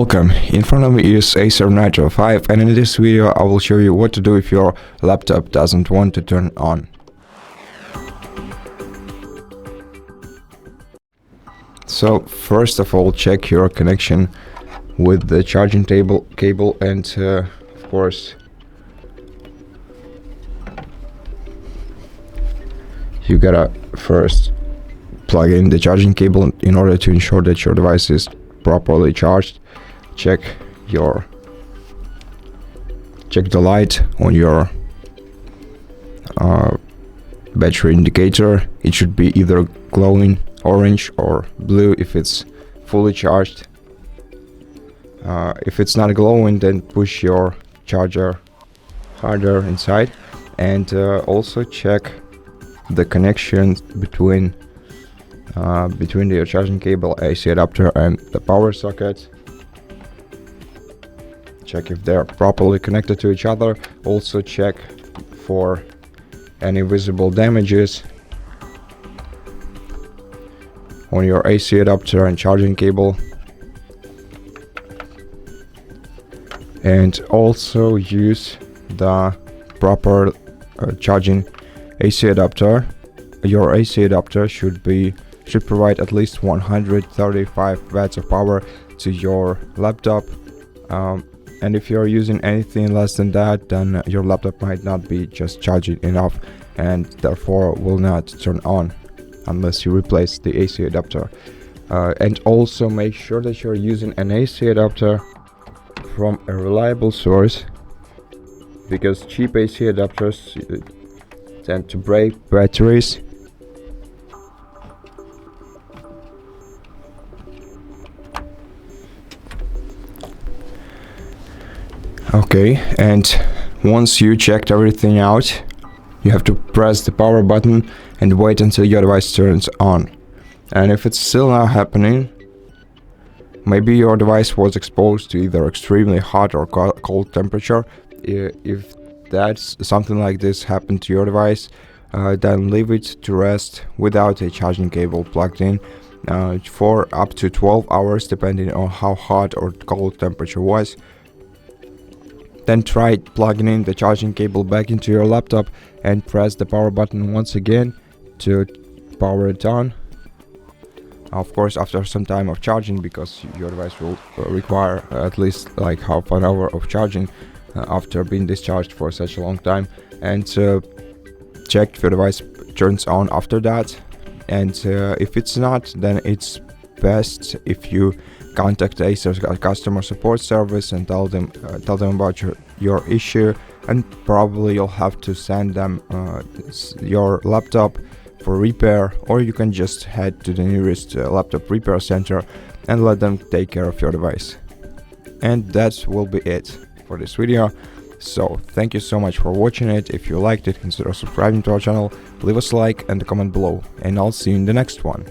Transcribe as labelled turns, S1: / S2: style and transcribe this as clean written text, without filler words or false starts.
S1: Welcome, in front of me is ACER Nitro 5, and in this video I will show you what to do if your laptop doesn't want to turn on. So first of all, check your connection with the charging cable and of course you gotta first plug in the charging cable in order to ensure that your device is properly charged. Check the light on your battery indicator. It should be either glowing orange or blue if it's fully charged. If it's not glowing, then push your charger harder inside, and also check the connection between your charging cable, AC adapter, and the power socket. Check if they're properly connected to each other. Also check for any visible damages on your AC adapter and charging cable. And also use the proper charging AC adapter. Your AC adapter should provide at least 135 watts of power to your laptop. And if you're using anything less than that, then your laptop might not be just charging enough and therefore will not turn on unless you replace the AC adapter. And also make sure that you're using an AC adapter from a reliable source, because cheap AC adapters tend to break batteries. Okay, and once you checked everything out, you have to press the power button and wait until your device turns on. And if it's still not happening, maybe your device was exposed to either extremely hot or cold temperature. If that's something like this happened to your device, then leave it to rest without a charging cable plugged in for up to 12 hours, depending on how hot or cold temperature was. Then try plugging in the charging cable back into your laptop and press the power button once again to power it on. Of course, after some time of charging, because your device will require at least like half an hour of charging after being discharged for such a long time. And check if your device turns on after that. And if it's not, then it's best if you contact ACER's customer support service and tell them about your issue, and probably you'll have to send them your laptop for repair, or you can just head to the nearest laptop repair center and let them take care of your device. And that will be it for this video. So thank you so much for watching it. If you liked it, consider subscribing to our channel, leave us a like and a comment below, and I'll see you in the next one.